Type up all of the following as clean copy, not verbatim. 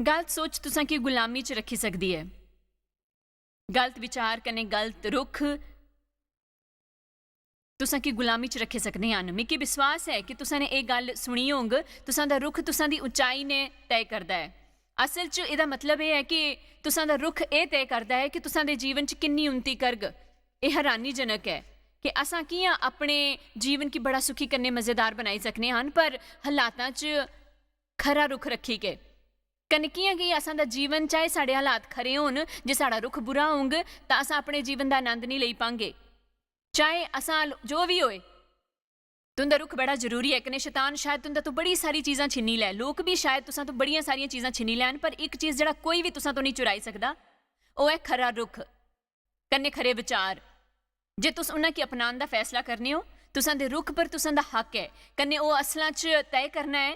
गलत सोच तुसां की गुलामी च रखी सकदी है। गलत विचार कन्नै गलत रुख तुसां की गुलामी च रखी सकदे हन। मिगी विश्वास है कि तुसां ने ये गल सुनी होग, तुसां दा रुख तुसां दी उचाई ने तय करदा है। असल च इहदा मतलब यह है कि तुसां दा रुख ये तय करदा है कि तुसां दे जीवन च किन्नी उन्नति करग। यह हैरानीजनक है कि असां कियां अपने जीवन की बड़ा सुखी कन्नै मज़ेदार बनाई सकने हन, पर हालातां च खरा रुख रखी के कन्नै कियां कि असां दा जीवन चाहे साढ़े हालात खरे होन, जे साढ़ा रुख बुरा होग तां असां अपने जीवन दा आनंद नहीं लेई पांगे। चाहे असां जो भी होए, तुंदा रुख बड़ा जरूरी है। कन्नै शैतान शायद तुंदा तो बड़ी सारी चीज़ां छिनी लै, लोग भी शायद तुसां तो बड़ियां सारियां चीज़ां छिनी लैन, पर एक चीज़ जिहड़ा कोई भी तुसां तो नहीं चुराई सकदा, ओह है खरा रुख कन्नै खरे विचार। जे तुस उन्हां गी अपनाने दा फैसला करने हो, तुसां दे रुख पर तुसां दा हक है। कन्नै ओह असलां च तय करना है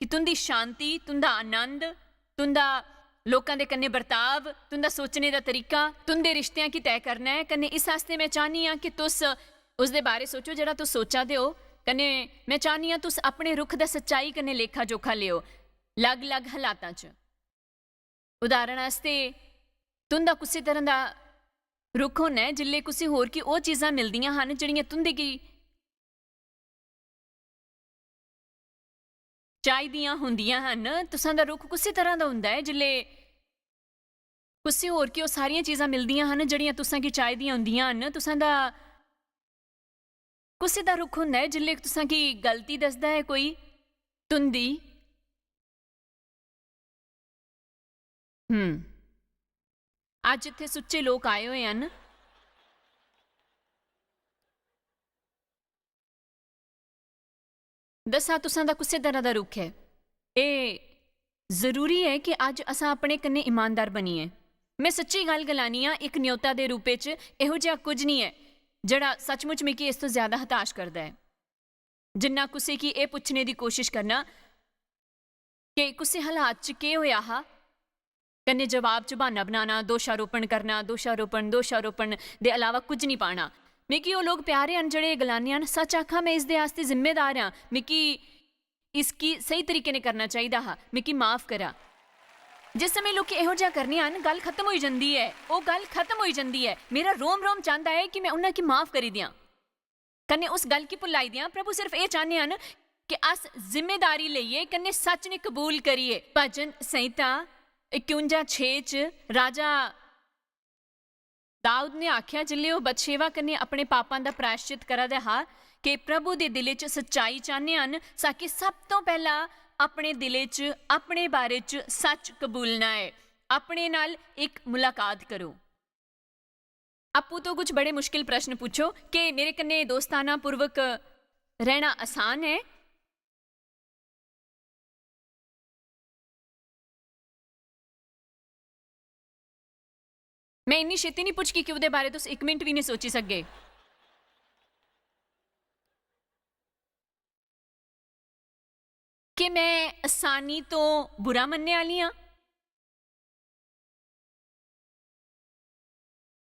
कि तुंदी शांति, तुंदा आनंद, तुंदा लोकां दे कन्नै बर्ताव, तुंदा सोचने दा तरीका, तुंदे रिश्तेयां गी तय करना है। कन्नै इस आस्ते मैं चाहनी हाँ कि तुस उस दे बारे सोचो जेह्ड़ा तुस सोचा दे हो। कन्नै मैं चाहनी हाँ तुस अपने रुख दा सच्चाई कन्नै लेखा जोखा लियो अलग अलग हालातां च। उदाहरण आस्ते तुंदा कुसै तरह दा रुख होना है जिल्ले कुसै होर गी ओह चीज़ां मिलदियां हन जेह्ड़ियां तुंदे गी चाहिदियां हुंदियां हन। तुसां दा रुख कुसै तरह दा हुंदा है जिल्ले कुसै होर गी ओह सारियां चीज़ां मिलदियां हन जेह्ड़ियां तुसां गी चाहिदियां हुंदियां हन। तुसां दा कुसै दा रुख हुंदा है जिल्ले तुसां गी गलती दसदा है कोई तुंदी। अज इत्थे सुच्चे लोक आए होए हन। दस्सां तुसां दा कुसै तरह दा रुख है। एह् जरूरी है कि अज असां अपने कन्नै ईमानदार बनिए। मैं सच्ची गल गलानी आं, एक न्योता दे रूपे च इहो जिहा कुछ नहीं है जेह्ड़ा सचमुच मिगी इस तो ज्यादा हताश करदा है, जिन्ना कुसै गी एह् पुच्छने दी कोशिश करना कि कुसै हालात च केह् होया हा, कन्नै जवाब च बहाना बनाना, दोषारोपण करना, दोषारोपण दे अलावा कुछ नहीं पाना। मिगी ओह लोग प्यारे हन जेह्ड़े गलाने हन, सच आखां मैं इसदे आस्ते जिम्मेदार हां, मिगी इसकी सही तरीके ने करना चाहिदा हा, मिगी माफ करा। जिस समय लोग इहो जिहा करने हन, गल खत्म होई जंदी है, ओह गल खत्म होई जंदी है। मेरा रोम रोम चाहता है कि मैं उन्हां गी माफ करी दियां, कन्नै उस गल गी भुलाई दियां। प्रभु सिर्फ एह् चाहने हन कि अस जिम्मेदारी लेइयै कन्नै सच ने कबूल करिए। भजन संहिता 51:6 च राजा दाऊद ने आख्या जिल्ले ओह बदशेवा कन्नै अपने पापां दा प्रायश्चित करा दा हा कि प्रभु दे दिले च सच्चाई चाहने हन, साकि सब तो पहला अपने दिले च अपने बारे च सच कबूलना है। अपने नाल एक मुलाकात करो। आपू तो कुछ बड़े मुश्किल प्रश्न पूछो कि मेरे कन्नै दोस्ताना पूर्वक रहना आसान है। मैं इन्नी छेती नहीं पुछगी कि ओहदे बारे तुस 1 मिनट भी नहीं सोची सकगे। कि मैं आसानी तो बुरा मनने आह्ली आं?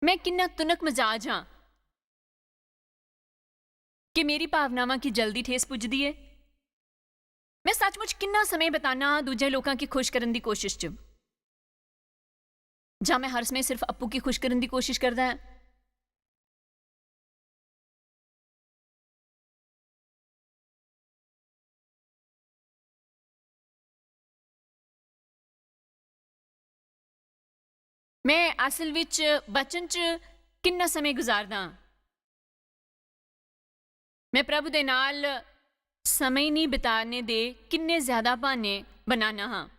मैं किन्ना तुनक मजाज हाँ कि मेरी भावनावां की जल्दी ठेस पुजदी है? मैं सचमुच किन्ना समय बिताना दूजे लोकां की खुश करन दी कोशिश च, जां मैं हर समय सिर्फ अप्पू की खुश करन दी कोशिश करदा है? मैं असल विच बचन च किन्ना समय गुजारदा हां? मैं प्रभु दे नाल समय नहीं बिताने दे किन्ने ज्यादा बहाने बनाना हाँ?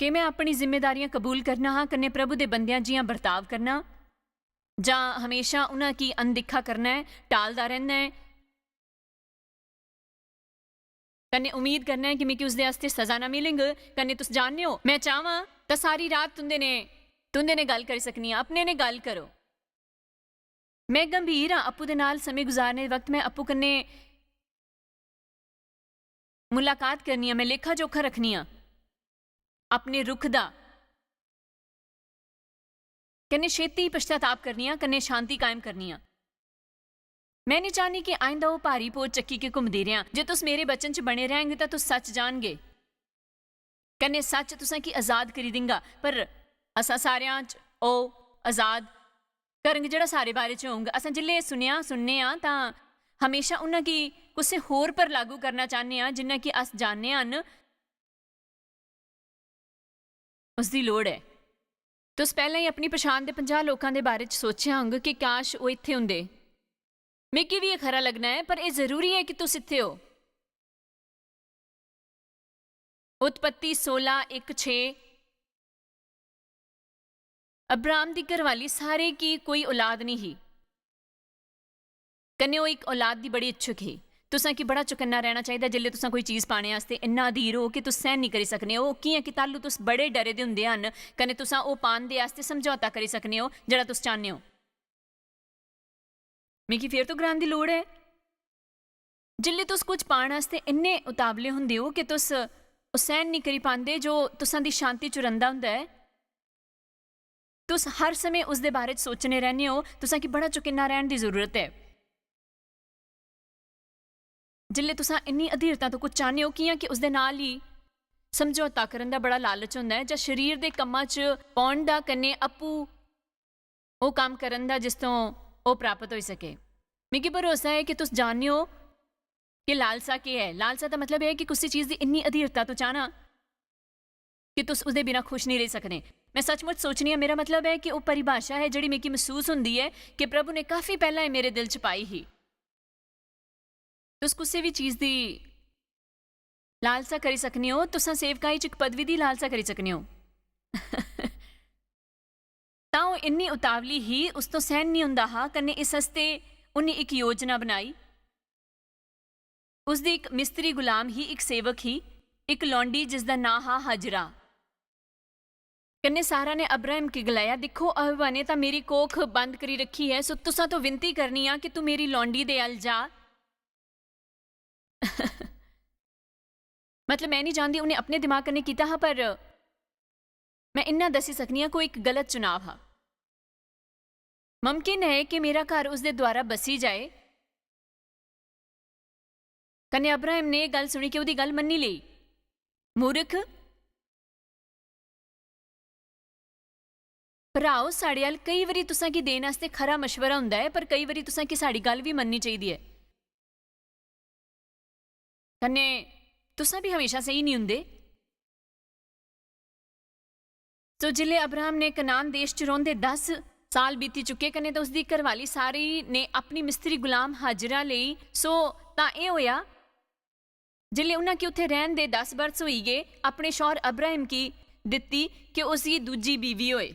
कि मैं अपनी जिम्मेदारियां कबूल करना हाँ, कन्नै प्रभु दे बंदियां जियां बर्ताव करना, जां हमेशा उन्हां की अनदिक्खा करना है, टालदा रहना है, कन्नै उम्मीद करना है कि मिगी उसदे आस्ते सजा ना मिलेंग। कन्नै तुस जानने हो मैं चाहवां तां सारी रात तुंदे ने गल करी सकनी आं। अपने ने गल करो। मैं गंभीर हाँ अप्पू दे नाल समय गुजारने वक्त। मैं अप्पू कन्नै मुलाकात करनी आं, मैं लेखा जोखा रखनी आं अपने रुख दा, कन्नै छेती पश्चाताप करनी आं, कन्नै शांति कायम करनी आं। मैं नहीं चाहनी कि आइंदा वो भारी पोच चक्की के घूमदी रहां। जे तुस मेरे बचन च बने रहेंगे तो तुस सच जानगे, कन्नै सच तुसां की आज़ाद करी देंगा। पर असां सारेयां च ओ आज़ाद करंग जेह्ड़ा सारे बारे च होंग। असां जिल्ले सुनने आं तां हमेशा उन्हां गी कुसै होर पर लागू करना चाहने आं जिन्ना कि अस जानने हन उसदी लोड़ है। तुस पैह्लें ही अपनी पछाण दे 50 लोकां दे बारे च सोचेआ होंग कि काश वो इत्थे हुंदे। मिगी भी एह् खरा लगना है, पर एह् जरूरी है कि तुस इत्थे हो। उत्पत्ति 16:1-6 अब्राहम दी घरवाली सारे की कोई औलाद नहीं ही, कन्नै ओह् इक औलाद दी बड़ी इच्छुक ही। तुसां की बड़ा चौकन्ना रहना चाहिदा जिल्ले तुसां कोई चीज़ पाने आस्ते इन्ना अधीर हो कि तुस सहन नहीं करी सकने हो। कियां कि तालू तुस बड़े डरे दे हुंदे हन, कन्नै तुसां ओह् पान दे आस्ते समझौता करी सकने हो जेह्ड़ा तुस चाहने हो। मिगी फिर तो ग्रान दी लोड़ है। जिल्ले तुस कुछ पाण आस्ते इन्ने उतावले हुंदे हो कि तुस ओह् सहन नहीं करी पांदे जो तुसां दी शांति चुरंदा हुंदा है, तुस हर समय उसदे बारे च सोचने रहने हो, तुसां की बड़ा चौकन्ना रहन दी जरूरत है। जिल्ले तुसां इन्नी अधीरता तो कुछ चाहने हो, कियां कि उसदे नाल ही समझौता करन दा बड़ा लालच हुंदा है, जां शरीर दे कम्मां च पौण दा, कन्नै अप्पू ओह् कम्म करन दा जिस तों ओह् प्राप्त होई सके। मिगी भरोसा है कि तुस जानने हो कि लालसा केह् है। लालसा दा मतलब है कि कुसै चीज़ दी इन्नी अधीरता तो चाहना कि तुस उसदे बिना खुश नहीं रही सकने। मैं सचमुच सोचनी आं, मेरा मतलब है कि वो परिभाषा है जिहड़ी मिगी महसूस हुंदी है कि प्रभु ने काफ़ी पहलां मेरे दिल च पाई ही। तुस कुसै भी चीज़ दी लालसा करी सकने हो, तुसां सेवकाई च इक पदवी दी लालसा करी सकने हो। तां ओह् इन्नी उतावली ही, उस तो सहन नहीं हुंदा हा, कन्नै इस आस्ते उन्हें एक योजना बनाई। उसदी इक मिस्त्री गुलाम ही, इक सेवक ही, इक लौंडी जिसदा नां हा हाजरा। कन्नै सारा ने अब्राहम की गलाया, दिक्खो अहवा ने तां मेरी कोख बंद करी रखी है, सो तुसां तो विनती करनी आ कि तू मेरी लौंडी दे अल जा। मतलब मैं नहीं जानदी उन्हें अपने दिमाग कन्नै कीता हा, पर मैं इन्ना दस्सी सकनी आं कोई एक गलत चुनाव हा। मुमकिन है कि मेरा घर उसदे द्वारा बसी जाए। कन्नै अब्राहम ने गल सुनी कि उसदी गल मन्नी लेई। मूर्ख भराओ, साढ़े अल कई बारी तुसां की देने आस्ते खरा मशवरा हुंदा है, पर कई बारी तुसां की साड़ी गल भी मननी चाहिदी है। कन्नै तुसां भी हमेशा सही नहीं हुंदे। तो जिले अब्राहम ने कनान देश च रौंदे 10 साल बीती चुके, कन्नै तो उसदी घरवाली सारी ने अपनी मिस्त्री गुलाम हाजरा लेई। सो तां एह् होया जिले उन्हां की उत्थे रहन दे 10 बरस होई गए, अपने शौहर अब्राहम की दित्ती कि उसकी दूजी बीवी होए।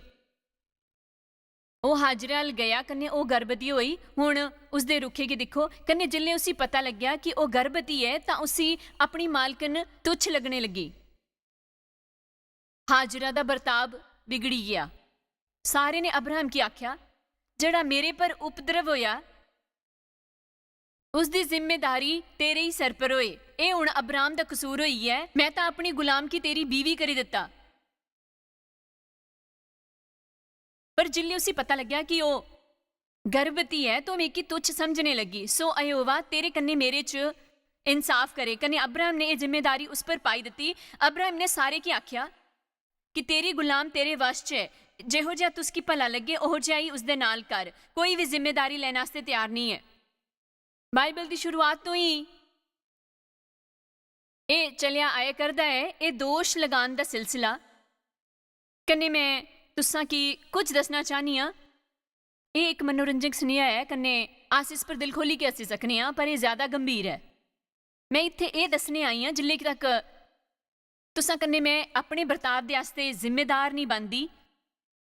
ओह हाजरा अल गया, कन्नै ओह गर्भवती होई। हुण उसदे रुखे गी दिक्खो। कन्नै जिले उसी पता लग्या कि ओह गर्भवती है तां उसी अपनी मालकन तुच्छ लगने लगी। हाजरा दा बर्ताव बिगड़ी गया। सारे ने अब्राहम की आख्या, जेड़ा मेरे पर उपद्रव होया उसदी जिम्मेदारी तेरे ही सर पर होए। एह हुण अब्राहम दा कसूर होई है, मैं तां अपनी गुलाम की तेरी बीवी करी दित्ता। पर जिल्ले उसी पता लग्या कि ओह गर्भवती है तो मिगी तुच्छ समझने लगी। सो अय्योवा तेरे कन्ने मेरे च इंसाफ करे। कन्ने अब्राहम ने यह जिम्मेदारी उस पर पाई दित्ती। अब्राहम ने सारे की आख्या कि तेरी गुलाम तेरे वश च है, जिहो जिहा तुसकी भला लगे ओहो जिहा ही उसदे नाल कर। कोई भी जिम्मेदारी लेने आस्ते तैयार नहीं है। बाइबल की शुरुआत तो ही यह चलिया आया करदा है, यह दोष लगान दा सिलसिला। कन्ने मैं तुसां की कुछ दसना चाहनी हां। यह एक मनोरंजक सुनिया है, कन्ने अस इस पर दिल खोली के हसी सकने हां, पर यह ज्यादा गंभीर है। मैं इत्थे यह दसने आई हां जिल्ले तक तुसां कन्ने मैं अपने बर्ताव दे आस्ते जिम्मेदार नहीं बनदी।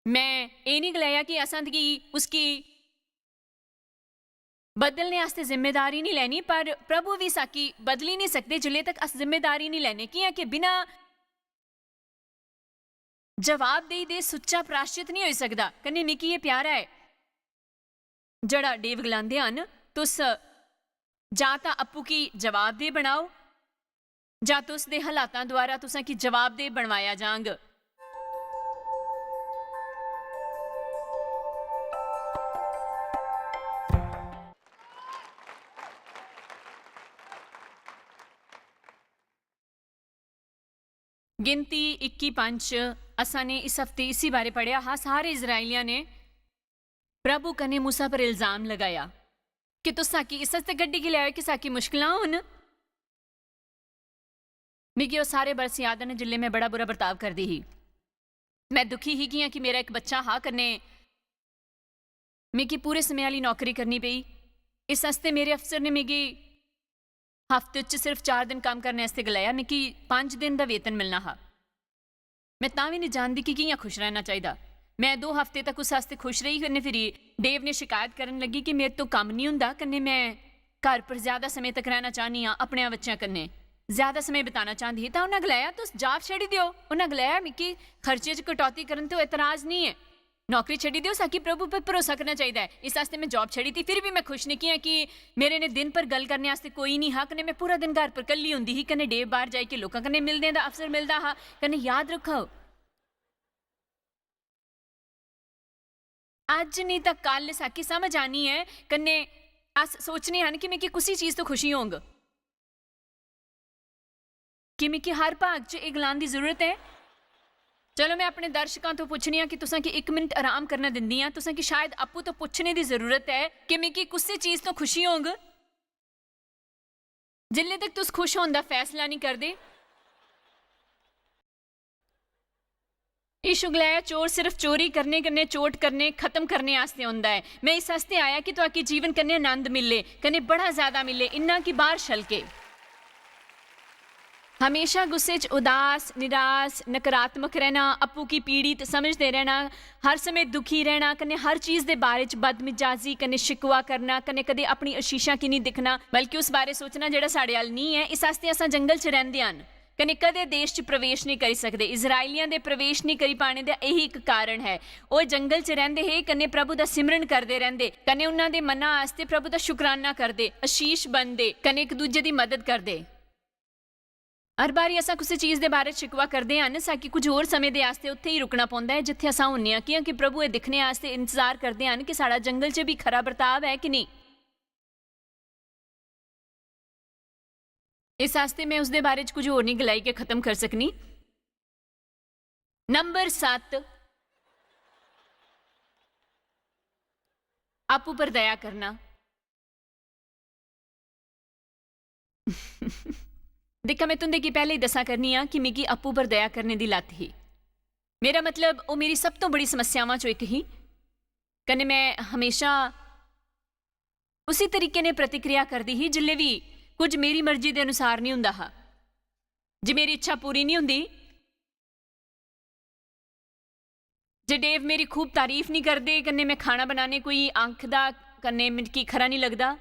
मैं ये नहीं गलाया कि असां दी उसकी बदलने आस्ते जिम्मेदारी नहीं लैनी, पर प्रभु भी साकी बदली नहीं सकते जिल्ले तक अस जिम्मेदारी नहीं लैने। कियां कि बिना जवाबदेही दे सुच्चा प्राश्चित नहीं हो सकदा। कन्नै मिकी ये प्यारा है जड़ा डेव गलांदे हन, तुस जां तां अप्पू की जवाबदेह बनाओ जां तुस दे हालातां द्वारा तुसां की जवाबदेह बनवाया जांग। गिनती 21:5 असा ने इस हफ्ते इसी बारे पढ़िया। हाँ, सारे इजराइलिया ने प्रभु कने मूसा पर इल्जाम लगाया कि तुसा की इस हस्ते गड्डी की लिया कि साकी मुश्किलां होन। मिगी ओह सारे बरस याद न जिल्ले मैं बड़ा बुरा बर्ताव करदी ही। मैं दुखी ही कि मेरा एक बच्चा हा कन्ने मिगी पूरे समय आह्ली नौकरी करनी पई। इस हस्ते मेरे अफसर ने मिगी हफ्ते च सिर्फ 4 दिन काम करने आस्ते गलाया। मिगी 5 दिन का वेतन मिलना हा। मैं तां भी नहीं जानती कि कियां खुश रहना चाहिए। मैं 2 हफ्ते तक उस वास्ते खुश रही। कन्ने फिर देव ने शिकायत करन लगी कि मेरे तो काम नहीं हुंदा, कन्ने मैं घर पर ज़्यादा समय तक रहना चाहनी हाँ, अपने बच्चों कन्ने ज़्यादा समय बिताना चाहती ही। तो उन्हें गलाया तुस जॉब छड़ी दियो। उन्हें गलाया मिगी खर्चे च कटौती करन तो एतराज़ नहीं है, नौकरी छड़ी दियो, साकी प्रभु पर भरोसा करना चाहिए। इस वास्ते मैं जॉब छड़ी थी। फिर भी मैं खुश नहीं किया कि मेरे ने दिन पर गल करने वास्ते कोई नहीं हा। कन्ने मैं पूरा दिन घर पर कल्ली हुंदी ही। कन्ने डे बाहर जाके लोगों कन्ने मिलने का अवसर मिलता हा। कन्ने याद रखो, अज नहीं तो कल साकी समझ आनी है। कन्ने अस सोचने हैं कि मिगी कुछ चीज़ तो खुशी होंग कि मिगी हर भाग च एक गलान की जरूरत है। चलो मैं अपने दर्शकों तो पुछनी हाँ कि तुसा की 1 मिनट आराम करना दिंदी हाँ। तुसा की शायद आपू तो पुछने की जरूरत है कि मिगी कुछ चीज़ तो खुशी होंग। जिल्ले तक तुस खुश होने का फैसला नहीं करते। यीशु गलाया चोर सिर्फ चोरी करने कन्ने चोट करने खत्म करने वास्ते होंदा है। मैं इस वास्ते आया कि तुहाके जीवन कन्ने आनंद मिले, कन्ने बड़ा ज्यादा मिले, इन्ना कि बाहर छलके। हमेशा गुस्से च उदास, निराश, नकारात्मक रहना, अप्पू की पीड़ित समझते रहना, हर समय दुखी रहना, कन्ने हर चीज़ के बारे च बदमिजाजी, कन्ने शिकवा करना, कन्ने कदे अपनी आशीषा की नहीं दिखना बल्कि उस बारे सोचना जेड़ा साढ़े अल नहीं है। इस वास्ते असां जंगल च रहिंदे हन, कन्ने कदे देश च प्रवेश नहीं करी सकते। इजराइलियां दे प्रवेश नहीं करी पाने का यही एक कारण है। वो जंगल च रहिंदे हे, कन्ने प्रभु का सिमरन करते रहंदे, कन्ने उन्हां दे मना आस्ते प्रभु का शुकराना करते, आशीष बनते, कन्ने एक दूजे की मदद करते। हर बारी असा किसी चीज़ के बारे शिकवा करते हैं साकि कुछ होर समय के आस्ते उत्थे ही रुकना पौंदा है जिथे असा होन्ने आं, क्योंकि प्रभु ये दिखने आस्ते इंतजार करते हैं कि साड़ा जंगल च भी खरा बर्ताव है कि नहीं। इस आस्ते मैं उसके बारे च कुछ होर नहीं गलाई के खत्म कर सकनी। नंबर 7, आपू पर दया करना। देखा मैं तुंदे की पहले ही दसा करनी हाँ कि मिगी अप्पू पर दया करने की लत ही। मेरा मतलब वो मेरी सब तो बड़ी समस्यावां चो एक ही। कन्ने मैं हमेशा उसी तरीके ने प्रतिक्रिया करती ही जिल्ले भी कुछ मेरी मर्जी के अनुसार नहीं हुंदा हा। जे मेरी इच्छा पूरी नहीं हुंदी, जे डेव मेरी खूब तारीफ नहीं करते, कन्ने मैं खाना बनाने कोई आंखदा, कन्ने मिगी खरा नहीं लगता,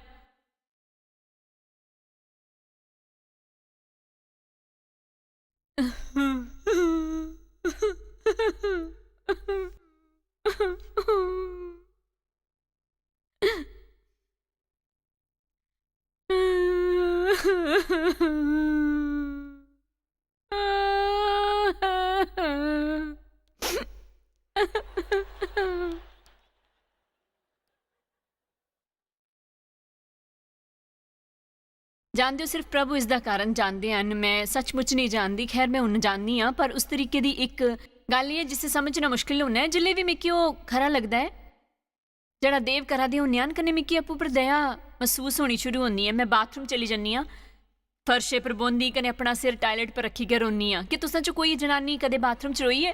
जानते हो सिर्फ प्रभु इसका कारण जानते हैं। मैं सचमुच नहीं जानती, खैर मैं उन जानती हाँ, पर उस तरीके की एक गल है जिसे समझना मुश्किल होना है। जिले भी मिगी वो खरा लगता है जड़ा देव करा दे होने कन्ने मिगी अप्पू पर दया महसूस होनी शुरू होनी है। मैं बाथरूम चली जानी हाँ, फर्शे पर बौंदी, कन्ने अपना सिर टायलेट पर रखी के रोनी हाँ। कि तुसां चो कोई जनानी कदे बाथरूम च रोई है?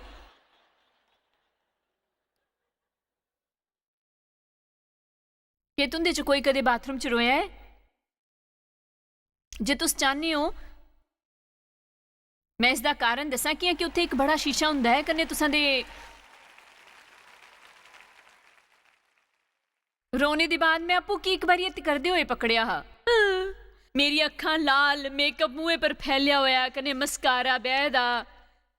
कि तुंदे च कोई कदे बाथरूम च रोया है? जे तुस चाहते हो मैं इसका कारण दसा कि उत्थे एक बड़ा शीशा हुंदा है, कन्ने तुसां दे रोने के बाद मैं अप्पू की एक बार करदे हुए पकड़िया हा। मेरी अखां लाल, मेकअप मुँहे पर फैलिया होया, कन्ने मस्कारा बहदा,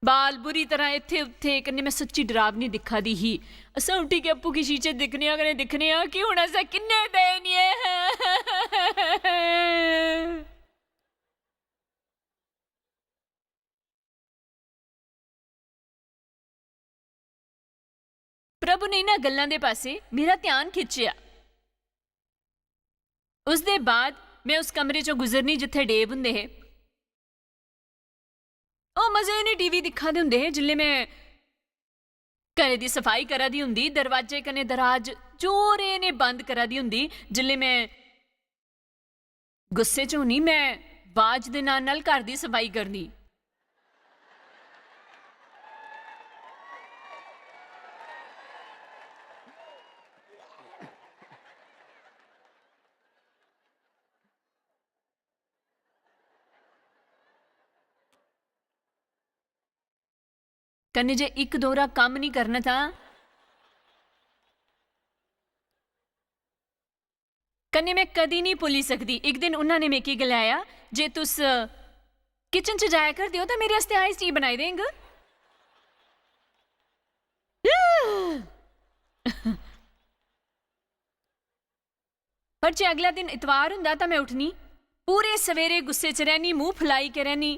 बाल बुरी तरह इत्थे उत्थे, कन्ने मैं सच्ची डरावनी दिखा दी ही। असा उठी के अप्पू की शीशे दिखने कन्ने दिखने कि हुण असा किन्ने दयनीय है। प्रभु ने इन्हां गल्लां दे पासे मेरा ध्यान खिंचिया। उसदे बाद मैं उस कमरे चो गुजरनी जिथे डेव हुंदे हे। ਉਹ ਮਜ਼ੇ ਨੇ ਟੀਵੀ ਦਿਖਾ ਦੇ ਹੁੰਦੇ ਜਿੱਲੇ ਮੈਂ ਘਰੇ ਦੀ ਸਫਾਈ ਕਰਾ ਦੀ ਹੁੰਦੀ, ਦਰਵਾਜ਼ੇ ਕਨੇ ਦਰਾਜ ਚੋਰੇ ਨੇ ਬੰਦ ਕਰਾ ਦੀ ਹੁੰਦੀ, ਜਿੱਲੇ ਮੈਂ ਗੁੱਸੇ 'ਚ ਹੋਣੀ ਮੈਂ ਬਾਜ ਦੇ ਨਾਲ ਘਰ ਦੀ ਸਫਾਈ ਕਰਨੀ। कन्ने जे एक दोरा काम नहीं करना था कन्ने मैं कदी नहीं भुली सकती। एक दिन उन्होंने मेकी गलाया जे तुस किचन च जाया कर दियो तो मेरे आस्ते आइस टी बनाई देंगे। पर जे अगला दिन इतवार हुंदा तां मैं उठनी, पूरे सवेरे गुस्से च रहनी, मुंह फुलाई के रहनी,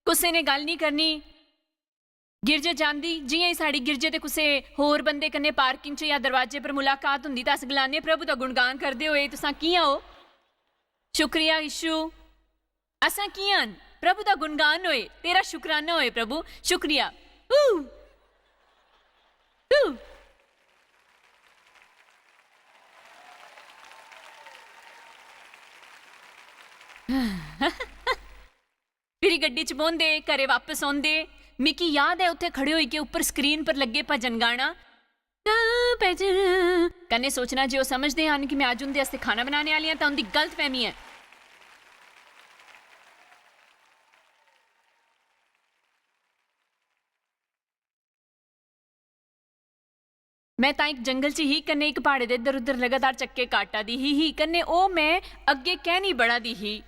कुसे ने गल नहीं करनी। गिरजे जांदी जियां ही साड़ी गिरजे ते कुसे होर बंदे कन्ने पार्किंग च या दरवाजे पर मुलाकात हुंदी तां अस गलाने प्रभु दा गुणगान करदे होए तुसां कियां हो, शुक्रिया यीशु, असां कियां प्रभु दा गुणगान होए, तेरा शुकराना होए प्रभु, शुक्रिया। फिर गड्डी च बौंदे घरे वापस आउंदे, मिकी याद है उत्थे खड़े होई के ऊपर स्क्रीन पर लगे भजन गाना कन्ने सोचना जे वो समझदे हन कि मैं अज उंदे आस्ते खाना बनाने वाली हां तां उंदी गलत फहमी है। मैं तां एक जंगल च ही कन्ने एक पहाड़े दे इधर उधर लगातार चक्के काटा दी ही कन्ने ओ मैं अगे कहनी बड़ा दी ही।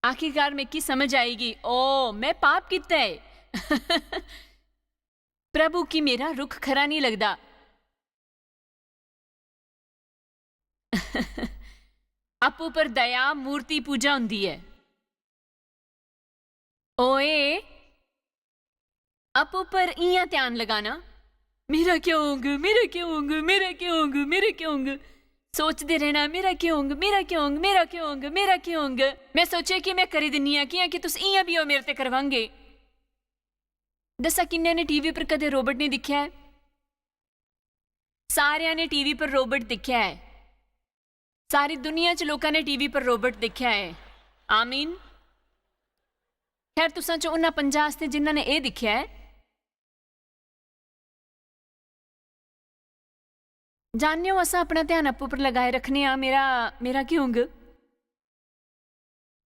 आखिरकार में की समझ आएगी, ओ मैं पाप किता है। प्रभु की मेरा रुख खरा नहीं लगता। आपू पर दया मूर्ति पूजा हुंदी है। ओए आपू पर इयां ध्यान लगाना, मेरा क्यों होंगे, मेरा क्यों होंगे, मेरा क्यों होंगे, मेरा क्यों होंगे, सोचते रहना मेरा क्यों होंगे, मेरा क्यों होंगे, मेरा क्यों होंगे, मेरा क्यों होंगे। मैं सोचे कि मैं करी दिन्नी आ कि तुस इयां भी हो मेरे ते करवांगे। दसा किन्ने ने टीवी पर कदे रोबोट नहीं दिखा है? सारिया ने टीवी पर रोबोट दिखा है, सारी दुनिया च लोगों ने टीवी पर रोबोट दिखा है। आमीन। खैर तुसां चो उन्हां 50 ते जिन्हां ने यह दिखा है, जानने हो असा अपना ध्यान आपू पर लगाए रखने आ, मेरा मेरा क्यों होंगे।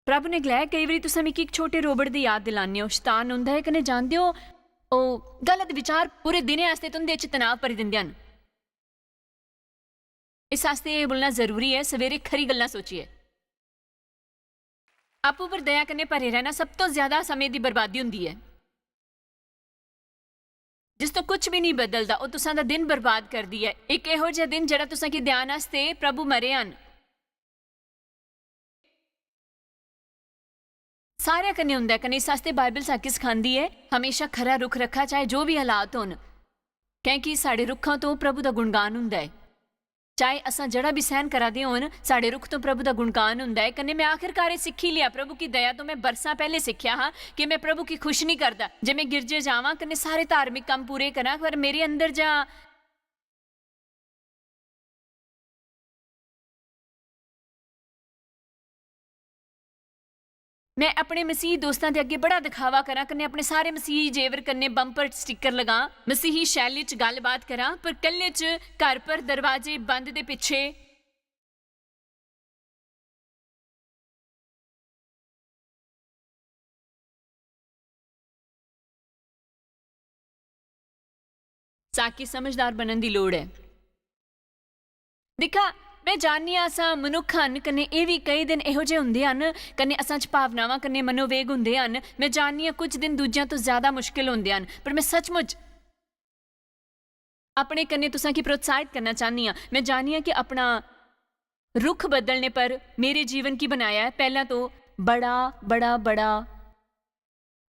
प्रभु ने गलाया कई बारी तुसां मिकी एक छोटे रोबोट दी याद दिलाने हो, शैतान हुंदा है कन्नै जानदे हो ओ गलत विचार पूरे दिने आस्ते तुंदे च तनाव भरी दिंदे हन। इस आस्ते एह् बोलना जरूरी है सवेरे खरी गल्लां सोचिए। आपू पर दया कन्नै भरे रहना सब तो ज्यादा समय दी बर्बादी हुंदी है। जिस तो कुछ भी नहीं बदलता वो तुसां दा दिन बर्बाद कर दी है। एक इहो जिहा दिन जिहड़ा तुसां की ध्यान आस्ते प्रभु मरे हन। सारे कन्नै हुंदा है, कन्नै इस आस्ते बाइबल साकी सिखांदी है हमेशा खरा रुख रखा चाहे जो भी हालात होन, क्योंकि साढ़े रुखां तो प्रभु दा गुणगान हुंदा है। चाहे असां जड़ा भी सहन करा दे होन साढ़े रुख तो प्रभु दा गुणगान हुंदा है। कन्नै मैं आखिरकार सीखी लिया प्रभु की दया तो मैं बरसां पहले सीखिया हाँ कि मैं प्रभु की खुश नहीं करता। जे मैं गिरजे जावां कन्नै सारे धार्मिक काम पूरे करा पर मेरे अंदर जा मैं अपने मसीही दोस्तों के अगे बड़ा दिखावा करा कन्नै अपने सारे मसीही जेवर कन्नै बंपर स्टिकर लगा, मसीही शैली च गलबात करा पर कल्ले च घर पर दरवाजे बंद दे पिछे साकी समझदार बनने की लोड़ है। दिखा मैं जाननी असां मनुख हन कन्नै ये भी कई दिन इहो जे हुंदे हन कन्नै असां च भावनावां कन्नै मनोवेग हुंदे हन। मैं जाननी कुछ दिन दूजियां तो ज्यादा मुश्किल हुंदे हन पर मैं सचमुच अपने कन्नै तुसां की प्रोत्साहित करना चाहनी हाँ। मैं जाननी कि अपना रुख बदलने पर मेरे जीवन की बनाया है। पहला तो बड़ा बड़ा बड़ा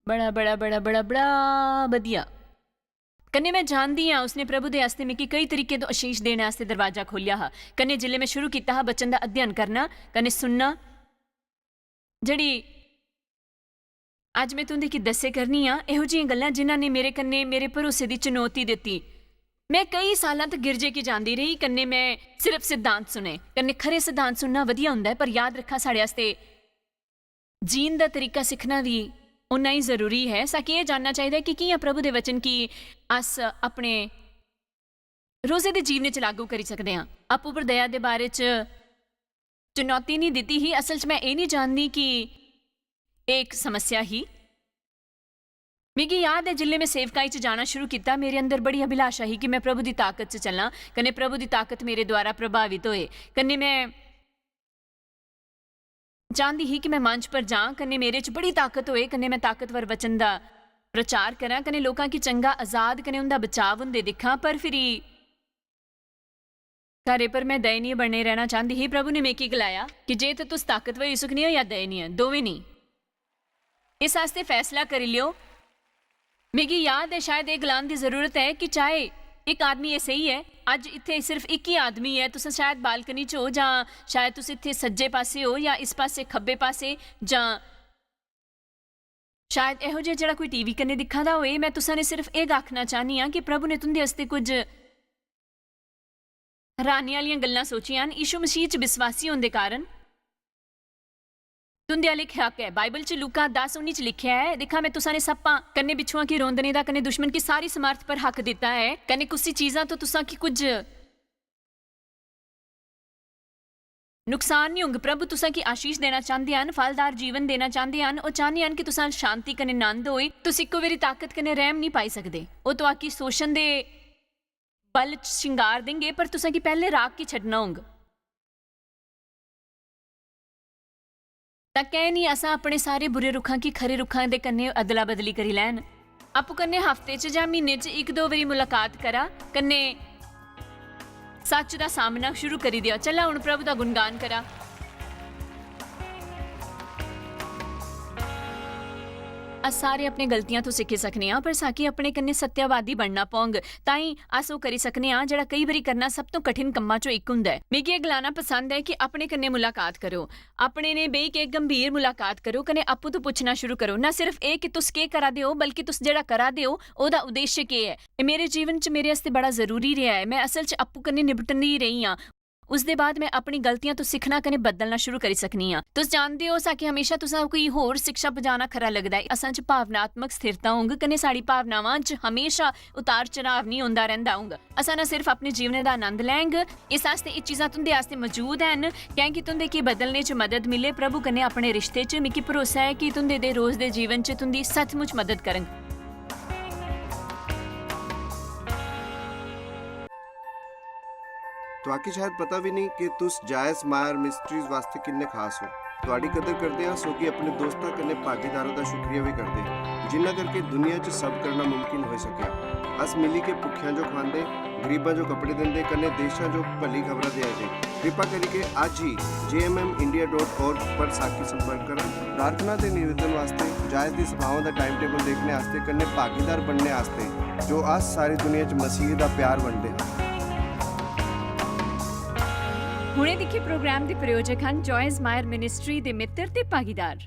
बड़ा बड़ा बड़ा बड़ा बड़ा वधिया कन्ने मैं जानती हाँ उसने प्रभु दे आस्ते मिकी कई तरीके तो आशीष देने आस्ते दरवाजा खोलिया हा। कन्ने जिले मैं शुरू किया हा बचन का अध्ययन करना कन्ने सुनना ਜਿਹੜੀ ਅੱਜ ਮੈਂ ਤੁੰਦੇ ਕੀ ਦੱਸੇ ਕਰਨੀ ਆ, ਇਹੋ ਜਿਹੀਆਂ ਗੱਲਾਂ ਜਿਨ੍ਹਾਂ ਨੇ ਮੇਰੇ ਕੰਨੇ ਮੇਰੇ ਭਰੋਸੇ ਦੀ ਚੁਣੌਤੀ ਦਿੱਤੀ। ਮੈਂ ਕਈ ਸਾਲਾਂ ਤੱਕ ਗਿਰਜੇ ਕੀ ਜਾਂਦੀ ਰਹੀ, ਕੰਨੇ ਮੈਂ ਸਿਰਫ ਸਿਧਾਂਤ ਸੁਣੇ। ਕੰਨੇ ਖਰੇ ਸਿਧਾਂਤ ਸੁਣਨਾ ਵਧੀਆ ਹੁੰਦਾ ਹੈ, ਪਰ ਯਾਦ ਰੱਖਾ ਸਾਡੇ ਵਾਸਤੇ ਜੀਣ ਦਾ ਤਰੀਕਾ ਸਿੱਖਣਾ ਵੀ ਉਨਾ ਹੀ ਜ਼ਰੂਰੀ ਹੈ। ਸਾਕੀ ਇਹ ਜਾਣਨਾ ਚਾਹੀਦਾ ਕਿ ਕੀ ਆ ਪ੍ਰਭੂ ਦੇ ਵਚਨ ਕੀ ਅਸ ਆਪਣੇ ਰੋਜ਼ੇ ਦੇ ਜੀਵਨ 'ਚ ਲਾਗੂ ਕਰੀ ਸਕਦੇ ਹਾਂ। ਆਪੂ ਪਰ ਦਇਆ ਦੇ ਬਾਰੇ 'ਚ ਚੁਣੌਤੀ ਨਹੀਂ ਦਿੱਤੀ ਹੀ, ਅਸਲ 'ਚ ਮੈਂ ਇਹ ਨਹੀਂ ਜਾਣਦੀ ਕਿ ਇਹ ਇੱਕ ਸਮੱਸਿਆ ਹੀ। ਮੈਨੂੰ ਯਾਦ ਹੈ ਜਿੱਲੇ ਮੈਂ ਸੇਵਕਾਈ 'ਚ ਜਾਣਾ ਸ਼ੁਰੂ ਕੀਤਾ, ਮੇਰੇ ਅੰਦਰ ਬੜੀ ਅਭਿਲਾਸ਼ਾ ਹੀ ਕਿ ਮੈਂ ਪ੍ਰਭੂ ਦੀ ਤਾਕਤ 'ਚ ਚੱਲਾਂ, ਕਨੇ ਪ੍ਰਭੂ ਦੀ ਤਾਕਤ ਮੇਰੇ ਦੁਆਰਾ ਪ੍ਰਭਾਵਿਤ ਹੋਏ। ਕਨੇ ਮੈਂ ਚਾਹੁੰਦੀ ਹੀ ਕਿ ਮੈਂ ਮੰਚ ਪਰ ਜਾ, ਕਨੇ ਮੇਰੇ 'ਚ ਬੜੀ ਤਾਕਤ ਹੋਏ, ਕਨੇ ਮੈਂ ਤਾਕਤਵਰ ਵਚਨ ਦਾ ਪ੍ਰਚਾਰ ਕਰਾਂ, ਕਨੇ ਲੋਕਾਂ ਕੀ ਚੰਗਾ ਆਜ਼ਾਦ ਕਨੇ ਉਹਦਾ ਬਚਾਵ ਹੁੰਦੇ ਦਿਖਾਂ। ਪਰ ਫਿਰ ਘਰੇ ਪਰ ਮੈਂ ਦਇਨੀय ਬਣੇ ਰਹਿਣਾ ਚਾਹੁੰਦੀ ਹੀ। ਪ੍ਰਭੂ ਨੇ ਮੈਂ ਕੀ ਗਲਾਇਆ ਕਿ ਜੇ ਤਾਂ ਤੁਸੀਂ ਤਾਕਤਵਰ ਹੋ ਸਕਨੀ ਹੋ ਜਾਂ ਦਇਨੀय, ਦੋਵੇਂ ਨਹੀਂ। ਇਸ ਵਾਸਤੇ ਫੈਸਲਾ ਕਰ ਲਿਓ। ਮੈਨੂੰ ਯਾਦ ਹੈ ਸ਼ਾਇਦ ਇਹ ਗਲਾਨ ਦੀ ਜ਼ਰੂਰਤ ਹੈ ਕਿ ਚਾਹੇ ਇੱਕ ਆਦਮੀ ਇਹ ਸਹੀ ਹੈ, ਅੱਜ ਇੱਥੇ ਸਿਰਫ ਇੱਕ ਹੀ ਆਦਮੀ ਹੈ, ਤੁਸੀਂ ਸ਼ਾਇਦ ਬਾਲਕਨੀ 'ਚ ਹੋ ਜਾਂ ਸ਼ਾਇਦ ਤੁਸੀਂ ਇੱਥੇ ਸੱਜੇ ਪਾਸੇ ਹੋ ਜਾਂ ਇਸ ਪਾਸੇ ਖੱਬੇ ਪਾਸੇ, ਜਾਂ ਸ਼ਾਇਦ ਇਹੋ ਜਿਹਾ ਜਿਹੜਾ ਕੋਈ ਟੀਵੀ ਕੰਨੇ ਦਿਖਾਦਾ ਹੋਏ। ਮੈਂ ਤੁਸਾਂ ਨੇ ਸਿਰਫ ਇਹ ਆਖਣਾ ਚਾਹਨੀ ਹਾਂ ਕਿ ਪ੍ਰਭੂ ਨੇ ਤੁੰਦੇ ਵਾਸਤੇ ਕੁਝ ਹੈਰਾਨੀ ਵਾਲੀਆਂ ਗੱਲਾਂ ਸੋਚੀਆਂ ਹਨ। ਯੀਸ਼ੂ ਮਸੀਹ 'ਚ ਵਿਸ਼ਵਾਸੀ ਹੋਣ ਦੇ ਕਾਰਨ ਤੁੰਦੇ ਵਾਲੇ ਹੱਕ ਹੈ। ਬਾਈਬਲ 'ਚ ਲੂਕਾ 10:19 'ਚ ਲਿਖਿਆ ਹੈ, ਦੇਖਾ ਮੈਂ ਤੁਸਾਂ ਨੇ ਸੱਪਾਂ ਕਨੇ ਬਿਛੂਆਂ ਕੀ ਰੋਂਦਨੇ ਦਾ ਕਨੇ ਦੁਸ਼ਮਣ ਕੀ ਸਾਰੀ ਸਮਰਥ ਪਰ ਹੱਕ ਦਿੱਤਾ ਹੈ। ਕਨੇ ਕੁਛ ਚੀਜ਼ਾਂ ਤੋਂ ਤੁਸਾਂ ਕੀ ਕੁਝ ਨੁਕਸਾਨ ਨਹੀਂ ਹੋਊਗਾ। ਪ੍ਰਭੂ ਤੁਸਾਂ ਕੀ ਆਸ਼ੀਸ਼ ਦੇਣਾ ਚਾਹੁੰਦੇ ਹਨ, ਫਲਦਾਰ ਜੀਵਨ ਦੇਣਾ ਚਾਹੁੰਦੇ ਹਨ। ਉਹ ਚਾਹੁੰਦੇ ਹਨ ਕਿ ਤੁਸਾਂ ਸ਼ਾਂਤੀ ਕਨੇ ਆਨੰਦ ਹੋਏ। ਤੁਸੀਂ ਇੱਕੋ ਵਾਰੀ ਤਾਕਤ ਕਨੇ ਰਹਿਮ ਨਹੀਂ ਪਾਈ ਸਕਦੇ। ਉਹ ਤਾਂ ਆਕੀ ਸ਼ੋਸ਼ਣ ਦੇ ਬਲ 'ਚ ਸ਼ਿੰਗਾਰ ਦੇਂਗੇ, ਪਰ ਤੁਸਾਂ ਕੀ ਪਹਿਲੇ ਰਾਖ ਕੀ ਛੱਡਣਾ ਹੋਊਗਾ। ਤਾਂ ਕਹਿ ਨਹੀਂ ਅਸਾਂ ਆਪਣੇ ਸਾਰੇ ਬੁਰੇ ਰੁੱਖਾਂ ਕੀ ਖਰੇ ਰੁੱਖਾਂ ਦੇ ਕੰਨੇ ਅਦਲਾ ਬਦਲੀ ਕਰੀ ਲੈਣ। ਆਪੂ ਕੰਨੇ ਹਫ਼ਤੇ 'ਚ ਜਾਂ ਮਹੀਨੇ 'ਚ ਇੱਕ ਦੋ ਵਾਰੀ ਮੁਲਾਕਾਤ ਕਰਾ, ਕੰਨੇ ਸੱਚ ਦਾ ਸਾਹਮਣਾ ਸ਼ੁਰੂ ਕਰੀ ਦਿਓ। ਚੱਲਾ ਹੁਣ ਪ੍ਰਭੂ ਦਾ ਗੁਣਗਾਨ ਕਰਾ। ਅਸ ਸਾਰੇ ਆਪਣੇ ਗਲਤੀਆਂ ਤੋਂ ਸਿੱਖ ਸਕਨੇ ਆ, ਪਰ ਸਾਕੀ ਆਪਣੇ ਕੰਨੇ ਸੱਤਿਆਵਾਦੀ ਬਣਨਾ ਪਉਂਗ ਤਾਂ ਹੀ ਅਸ ਉਹ ਕਰੀ ਸਕਨੇ ਆ ਜਿਹੜਾ ਕਈ ਵਾਰੀ ਕਰਨਾ ਸਭ ਤੋਂ ਕਠਿਨ ਕੰਮਾਂ ਚੋਂ ਇੱਕ ਹੁੰਦਾ ਹੈ। ਮੈਨੂੰ ਇਹ ਗਲਾਣਾ ਪਸੰਦ ਹੈ ਕਿ ਆਪਣੇ ਕੰਨੇ ਮੁਲਾਕਾਤ ਕਰੋ, ਆਪਣੇ ਨੇ ਬਈ ਕੇ ਗੰਭੀਰ ਮੁਲਾਕਾਤ ਕਰੋ, ਕਨੇ ਆਪੂ ਤੋਂ ਪੁੱਛਣਾ ਸ਼ੁਰੂ ਕਰੋ। ਨਾ ਸਿਰਫ ਇਹ ਕਿ ਤੁਸ ਕੀ ਕਰਾ ਦਿਓ, ਬਲਕਿ ਤੁਸ ਜਿਹੜਾ ਕਰਾ ਦਿਓ ਉਹਦਾ ਉਦੇਸ਼ ਕੀ ਹੈ। ਇਹ ਮੇਰੇ ਜੀਵਨ 'ਚ ਮੇਰੇ ਵਾਸਤੇ ਬੜਾ ਜ਼ਰੂਰੀ ਰਿਹਾ ਹੈ। ਮੈਂ ਅਸਲ 'ਚ ਆਪੂ ਕੰਨੇ ਨਿਪਟਣੀ ਰਹੀ ਹਾਂ। ਉਸ ਦੇ ਬਾਅਦ ਮੈਂ ਆਪਣੀ ਗਲਤੀਆਂ ਤੋਂ ਸਿੱਖਣਾ ਕਨੇ ਬਦਲਣਾ ਸ਼ੁਰੂ ਕਰੀ ਸਕਨੀ ਹਾਂ। ਤੁਸੀਂ ਜਾਣਦੇ ਹੋ ਸਾਕੀ ਹਮੇਸ਼ਾ ਤੁਸਾਂ ਕੋਈ ਹੋਰ ਸਿੱਖਿਆ ਪਜਾਣਾ ਖਰਾ ਲੱਗਦਾ ਹੈ। ਅਸਾਂ 'ਚ ਭਾਵਨਾਤਮਕ ਸਥਿਰਤਾ ਹੋਊਗਾ, ਕਨੇ ਸਾਡੀ ਭਾਵਨਾਵਾਂ 'ਚ ਹਮੇਸ਼ਾ ਉਤਾਰ ਚੜਾਵ ਨਹੀਂ ਹੁੰਦਾ ਰਹਿੰਦਾ ਹੋਊਗਾ। ਅਸਾਂ ਨਾ ਸਿਰਫ ਆਪਣੇ ਜੀਵਨ ਦਾ ਆਨੰਦ ਲੈਂਗੇ, ਇਸ ਵਾਸਤੇ ਇਹ ਚੀਜ਼ਾਂ ਤੁੰਦੇ ਵਾਸਤੇ ਮੌਜੂਦ ਹਨ ਕਿ ਤੁੰਦੇ ਕੀ ਬਦਲਣੇ 'ਚ ਮਦਦ ਮਿਲੇ। ਪ੍ਰਭੂ ਕਨੇ ਆਪਣੇ ਰਿਸ਼ਤੇ 'ਚ ਮਿਕੀ ਭਰੋਸਾ ਹੈ ਕਿ ਤੁੰਦੇ ਦੇ ਰੋਜ਼ ਦੇ ਜੀਵਨ 'ਚ ਤੁੰਦੀ ਸੱਚਮੁੱਚ ਮਦਦ ਕਰਨ। ਤੁਹਾਕੀ ਸ਼ਾਇਦ ਪਤਾ ਵੀ ਨਹੀਂ ਕਿ ਤੁਸ ਜਾਇਜ਼ ਮਾਇਰ ਮਿਸਟਰੀਜ਼ ਵਾਸਤੇ ਕਿੰਨੇ ਖਾਸ ਹੋ। ਤੁਹਾਡੀ ਕਦਰ ਕਰਦੇ ਹਾਂ ਸੋ ਕਿ ਆਪਣੇ ਦੋਸਤਾਂ ਕਨੇ ਭਾਗੀਦਾਰਾਂ ਦਾ ਸ਼ੁਕਰੀਆ ਵੀ ਕਰਦੇ, ਜਿਨ੍ਹਾਂ ਕਰਕੇ ਦੁਨੀਆ 'ਚ ਸਭ ਕਰਨਾ ਮੁਮਕਿਨ ਹੋ ਸਕਿਆ। ਅਸ ਮਿਲੀ ਕੇ ਭੁੱਖਿਆਂ ਜੋ ਖਾਂਦੇ, ਗਰੀਬਾਂ ਜੋ ਕੱਪੜੇ ਦਿੰਦੇ, ਕਨੇ ਦੇਸ਼ਾਂ ਜੋ ਭਲੀ ਖਬਰਾਂ ਦੇ ਆਏ। ਕਿਰਪਾ ਕਰਕੇ ਅੱਜ ਹੀ jmmindia.org ਪਰ ਸਾਕੀ ਸੰਪਰਕ ਕਰਨ। ਪ੍ਰਾਰਥਨਾ ਦੇ ਨਿਵੇਦਨ ਵਾਸਤੇ, ਜਾਇਜ਼ ਦੀ ਸਭਾਵਾਂ ਦਾ ਟਾਈਮ ਟੇਬਲ ਦੇਖਣੇ ਵਾਸਤੇ, ਕਨੇ ਭਾਗੀਦਾਰ ਬਣਨੇ ਵਾਸਤੇ ਜੋ ਅਸ ਸਾਰੀ ਦੁਨੀਆ 'ਚ ਮਸੀਹ ਦਾ ਪਿਆਰ ਵੰਡਦੇ ਹਨ। ਹੁਣੇ ਦੇਖੇ ਪ੍ਰੋਗਰਾਮ ਦੇ ਪ੍ਰਯੋਜਕ ਹਨ ਜੋਇਸ ਮਾਇਰ ਮਿਨਿਸਟਰੀ ਦੇ ਮਿੱਤਰ ਤੇ ਭਾਗੀਦਾਰ।